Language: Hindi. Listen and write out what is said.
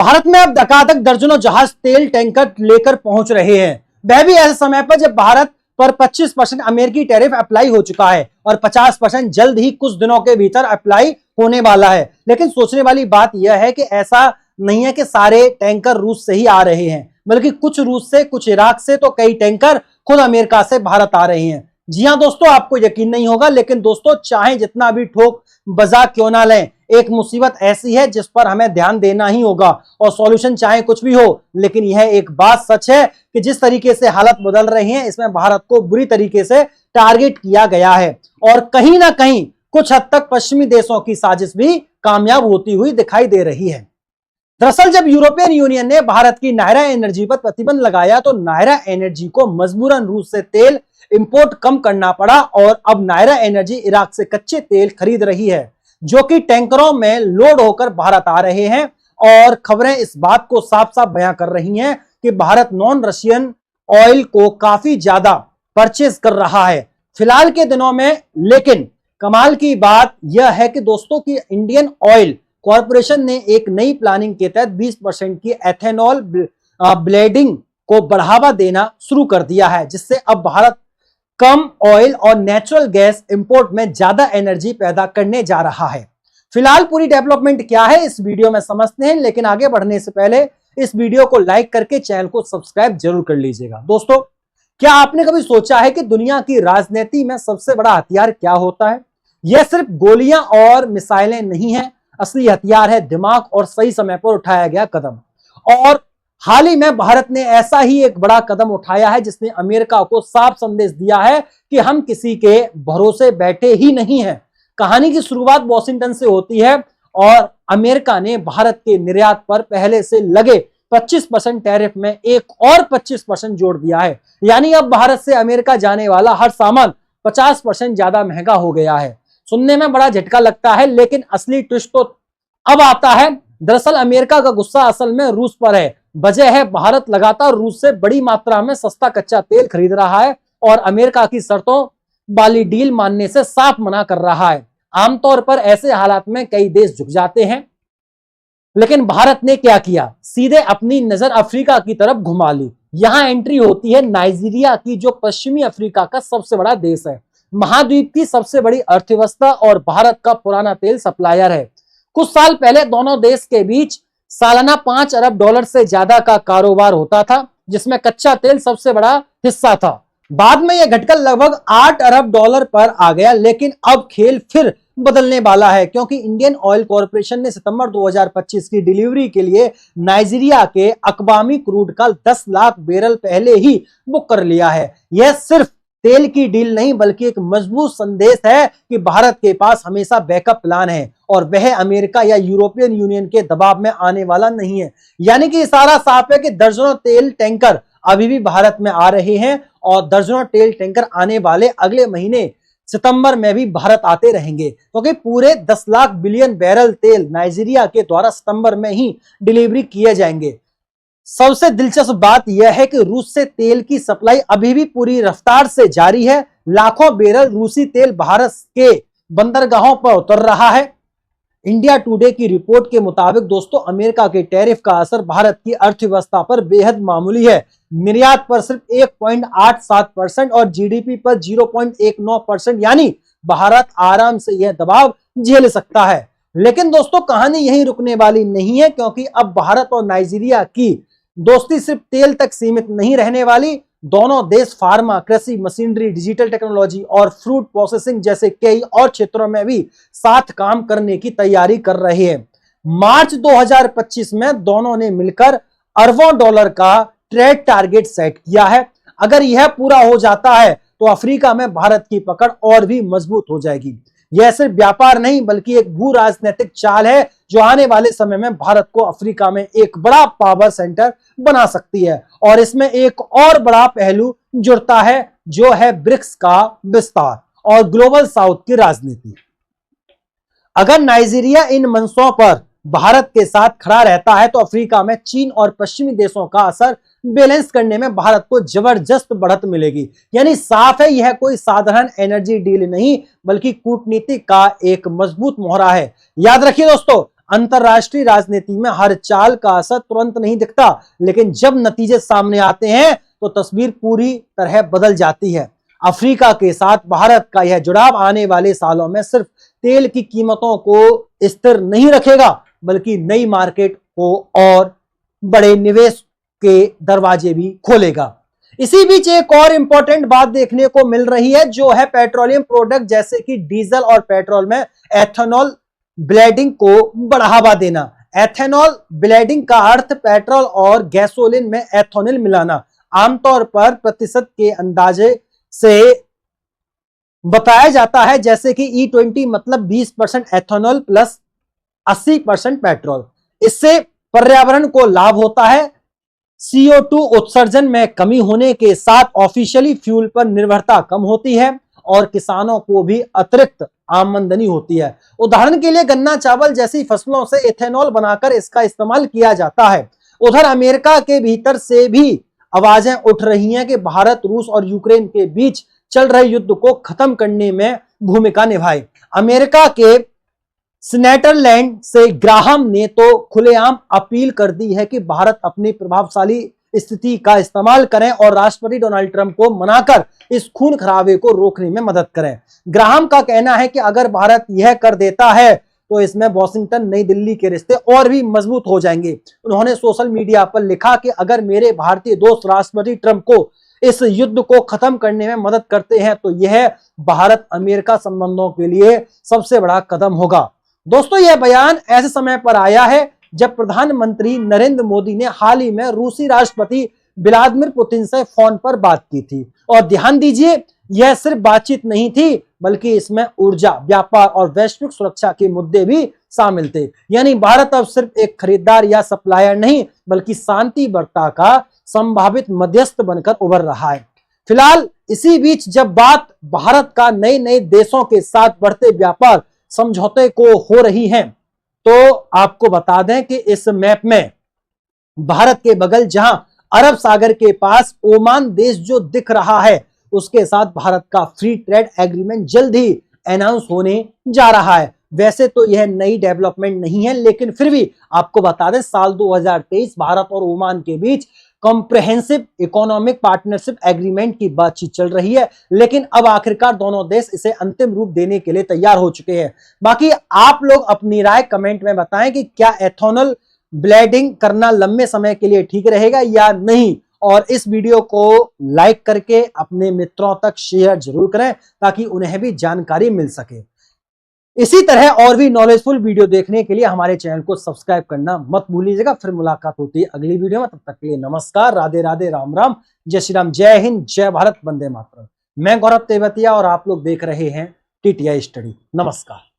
भारत में अब धकाधक दर्जनों जहाज तेल टैंकर लेकर पहुंच रहे हैं। वह भी ऐसे समय पर जब भारत पर 25% अमेरिकी टैरिफ अप्लाई हो चुका है और 50% जल्द ही कुछ दिनों के भीतर अप्लाई होने वाला है। लेकिन सोचने वाली बात यह है कि ऐसा नहीं है कि सारे टैंकर रूस से ही आ रहे हैं, बल्कि कुछ रूस से, कुछ इराक से, तो कई टैंकर खुद अमेरिका से भारत आ रहे हैं। जी हां दोस्तों, आपको यकीन नहीं होगा, लेकिन दोस्तों चाहे जितना भी ठोक बजा क्यों ना लें, एक मुसीबत ऐसी है जिस पर हमें ध्यान देना ही होगा। और सॉल्यूशन चाहे कुछ भी हो, लेकिन यह एक बात सच है कि जिस तरीके से हालत बदल रही हैं, इसमें भारत को बुरी तरीके से टारगेट किया गया है और कहीं ना कहीं कुछ हद तक पश्चिमी देशों की साजिश भी कामयाब होती हुई दिखाई दे रही है। दरअसल जब यूरोपियन यूनियन ने भारत की नायरा एनर्जी पर प्रतिबंध लगाया तो नायरा एनर्जी को मजबूरन रूस से तेल इंपोर्ट कम करना पड़ा और अब नायरा एनर्जी इराक से कच्चे तेल खरीद रही है, जो कि टैंकरों में लोड होकर भारत आ रहे हैं। और खबरें इस बात को साफ साफ बयां कर रही हैं कि भारत नॉन रशियन ऑयल को काफी ज्यादा परचेज कर रहा है फिलहाल के दिनों में। लेकिन कमाल की बात यह है कि दोस्तों की इंडियन ऑयल कॉरपोरेशन ने एक नई प्लानिंग के तहत 20% की एथेनॉल ब्लेंडिंग को बढ़ावा देना शुरू कर दिया है, जिससे अब भारत कम ऑयल और नेचुरल गैस इंपोर्ट में ज्यादा एनर्जी पैदा करने जा रहा है। फिलहाल पूरी डेवलपमेंट क्या है इस वीडियो में समझते हैं, लेकिन आगे बढ़ने से पहले इस वीडियो को लाइक करके चैनल को सब्सक्राइब जरूर कर लीजिएगा। दोस्तों, क्या आपने कभी सोचा है कि दुनिया की राजनीति में सबसे बड़ा हथियार क्या होता है? यह सिर्फ गोलियां और मिसाइलें नहीं है, असली हथियार है दिमाग और सही समय पर उठाया गया कदम। और हाल ही में भारत ने ऐसा ही एक बड़ा कदम उठाया है जिसने अमेरिका को साफ संदेश दिया है कि हम किसी के भरोसे बैठे ही नहीं हैं। कहानी की शुरुआत वॉशिंगटन से होती है और अमेरिका ने भारत के निर्यात पर पहले से लगे 25% टैरिफ में एक और 25% जोड़ दिया है। यानी अब भारत से अमेरिका जाने वाला हर सामान 50% ज्यादा महंगा हो गया है। सुनने में बड़ा झटका लगता है, लेकिन असली ट्विस्ट तो अब आता है। दरअसल अमेरिका का गुस्सा असल में रूस पर है। वजह है भारत लगातार रूस से बड़ी मात्रा में सस्ता कच्चा तेल खरीद रहा है और अमेरिका की शर्तों वाली डील मानने से साफ मना कर रहा है। आमतौर पर ऐसे हालात में कई देश झुक जाते हैं, लेकिन भारत ने क्या किया, सीधे अपनी नजर अफ्रीका की तरफ घुमा ली। यहां एंट्री होती है नाइजीरिया की, जो पश्चिमी अफ्रीका का सबसे बड़ा देश है, महाद्वीप की सबसे बड़ी अर्थव्यवस्था और भारत का पुराना तेल सप्लायर है। कुछ साल पहले दोनों देश के बीच सालाना $5 अरब से ज्यादा का कारोबार होता था, जिसमें कच्चा तेल सबसे बड़ा हिस्सा था। बाद में यह घटकर लगभग $8 अरब पर आ गया। लेकिन अब खेल फिर बदलने वाला है, क्योंकि इंडियन ऑयल कॉरपोरेशन ने सितंबर 2025 की डिलीवरी के लिए नाइजीरिया के अकवामी क्रूड का 10 लाख बैरल पहले ही बुक कर लिया है। यह सिर्फ तेल की डील नहीं, बल्कि एक मजबूत संदेश है कि भारत के पास हमेशा बैकअप प्लान है और वह अमेरिका या यूरोपियन यूनियन के दबाव में आने वाला नहीं है। यानी कि इशारा साफ है कि दर्जनों तेल टैंकर अभी भी भारत में आ रहे हैं और दर्जनों तेल टैंकर आने वाले अगले महीने सितंबर में भी भारत आते रहेंगे, क्योंकि पूरे 10 लाख बिलियन बैरल तेल नाइजीरिया के द्वारा सितंबर में ही डिलीवरी किए जाएंगे। सबसे दिलचस्प बात यह है कि रूस से तेल की सप्लाई अभी भी पूरी रफ्तार से जारी है। लाखों बैरल रूसी तेल भारत के बंदरगाहों पर उतर रहा है। इंडिया टुडे की रिपोर्ट के मुताबिक दोस्तों, अमेरिका के टैरिफ का असर भारत की अर्थव्यवस्था पर बेहद मामूली है। निर्यात पर सिर्फ 1.87% और जीडीपी पर 0.19%, यानी भारत आराम से यह दबाव झेल सकता है। लेकिन दोस्तों, कहानी यहीं रुकने वाली नहीं है, क्योंकि अब भारत और नाइजीरिया की दोस्ती सिर्फ तेल तक सीमित नहीं रहने वाली। दोनों देश फार्मा, कृषि, मशीनरी, डिजिटल टेक्नोलॉजी और फ्रूट प्रोसेसिंग जैसे कई और क्षेत्रों में भी साथ काम करने की तैयारी कर रहे हैं। मार्च 2025 में दोनों ने मिलकर अरबों डॉलर का ट्रेड टारगेट सेट किया है। अगर यह पूरा हो जाता है तो अफ्रीका में भारत की पकड़ और भी मजबूत हो जाएगी। यह सिर्फ व्यापार नहीं, बल्कि एक भू राजनीतिक चाल है जो आने वाले समय में भारत को अफ्रीका में एक बड़ा पावर सेंटर बना सकती है। और इसमें एक और बड़ा पहलू जुड़ता है, जो है ब्रिक्स का विस्तार और ग्लोबल साउथ की राजनीति। अगर नाइजीरिया इन मंचों पर भारत के साथ खड़ा रहता है तो अफ्रीका में चीन और पश्चिमी देशों का असर बैलेंस करने में भारत को जबरदस्त बढ़त मिलेगी। यानी साफ है, यह कोई साधारण एनर्जी डील नहीं, बल्कि कूटनीति का एक मजबूत मोहरा है। याद रखिए दोस्तों, अंतरराष्ट्रीय राजनीति में हर चाल का असर तुरंत नहीं दिखता, लेकिन जब नतीजे सामने आते हैं तो तस्वीर पूरी तरह बदल जाती है। अफ्रीका के साथ भारत का यह जुड़ाव आने वाले सालों में सिर्फ तेल की कीमतों को स्थिर नहीं रखेगा, बल्कि नई मार्केट को और बड़े निवेश के दरवाजे भी खोलेगा। इसी बीच एक और इंपॉर्टेंट बात देखने को मिल रही है, जो है पेट्रोलियम प्रोडक्ट जैसे कि डीजल और पेट्रोल में एथेनॉल ब्लेंडिंग को बढ़ावा देना। एथेनॉल ब्लेंडिंग का अर्थ पेट्रोल और गैसोलीन में एथेनॉल मिलाना। आमतौर पर प्रतिशत के अंदाजे से बताया जाता है, जैसे कि E20 मतलब 20% एथेनॉल प्लस 80% पेट्रोल। इससे पर्यावरण को लाभ होता है, CO2 उत्सर्जन में कमी होने के साथ ऑफिशियली फ्यूल पर निर्भरता कम होती है और किसानों को भी अतिरिक्त आमदनी होती है। उदाहरण के लिए गन्ना चावल जैसी फसलों से इथेनॉल बनाकर इसका इस्तेमाल किया जाता है। उधर अमेरिका के भीतर से भी आवाजें उठ रही हैं कि भारत रूस और यूक्रेन के बीच चल रहे युद्ध को खत्म करने में भूमिका निभाए। अमेरिका के स्नेटरलैंड से ग्राहम ने तो खुलेआम अपील कर दी है कि भारत अपनी प्रभावशाली स्थिति का इस्तेमाल करें और राष्ट्रपति डोनाल्ड ट्रंप को मनाकर इस खून खराबे को रोकने में मदद करें। ग्राहम का कहना है कि अगर भारत यह कर देता है तो इसमें वॉशिंगटन नई दिल्ली के रिश्ते और भी मजबूत हो जाएंगे। उन्होंने सोशल मीडिया पर लिखा कि अगर मेरे भारतीय दोस्त राष्ट्रपति ट्रंप को इस युद्ध को खत्म करने में मदद करते हैं तो यह भारत अमेरिका संबंधों के लिए सबसे बड़ा कदम होगा। दोस्तों, यह बयान ऐसे समय पर आया है जब प्रधानमंत्री नरेंद्र मोदी ने हाल ही में रूसी राष्ट्रपति व्लादिमीर पुतिन से फोन पर बात की थी। और ध्यान दीजिए, यह सिर्फ बातचीत नहीं थी, बल्कि इसमें ऊर्जा, व्यापार और वैश्विक सुरक्षा के मुद्दे भी शामिल थे। यानी भारत अब सिर्फ एक खरीदार या सप्लायर नहीं, बल्कि शांति वार्ता का संभावित मध्यस्थ बनकर उभर रहा है। फिलहाल इसी बीच जब बात भारत का नए नए देशों के साथ बढ़ते व्यापार समझौते को हो रही है, तो आपको बता दें कि इस मैप में भारत के बगल जहां अरब सागर के पास ओमान देश जो दिख रहा है, उसके साथ भारत का फ्री ट्रेड एग्रीमेंट जल्द ही अनाउंस होने जा रहा है। वैसे तो यह नई डेवलपमेंट नहीं है, लेकिन फिर भी आपको बता दें साल 2023 भारत और ओमान के बीच कॉम्प्रिहेंसिव इकोनॉमिक पार्टनरशिप एग्रीमेंट की बातचीत चल रही है, लेकिन अब आखिरकार दोनों देश इसे अंतिम रूप देने के लिए तैयार हो चुके हैं। बाकी आप लोग अपनी राय कमेंट में बताएं कि क्या एथेनॉल ब्लेंडिंग करना लंबे समय के लिए ठीक रहेगा या नहीं, और इस वीडियो को लाइक करके अपने मित्रों तक शेयर जरूर करें ताकि उन्हें भी जानकारी मिल सके। इसी तरह और भी नॉलेजफुल वीडियो देखने के लिए हमारे चैनल को सब्सक्राइब करना मत भूलिएगा। फिर मुलाकात होती है अगली वीडियो में, तब तक के लिए नमस्कार, राधे राधे, राम राम, जय श्री राम, जय हिंद, जय भारत, वंदे मातरम। मैं गौरव तेवतिया और आप लोग देख रहे हैं TTI स्टडी। नमस्कार।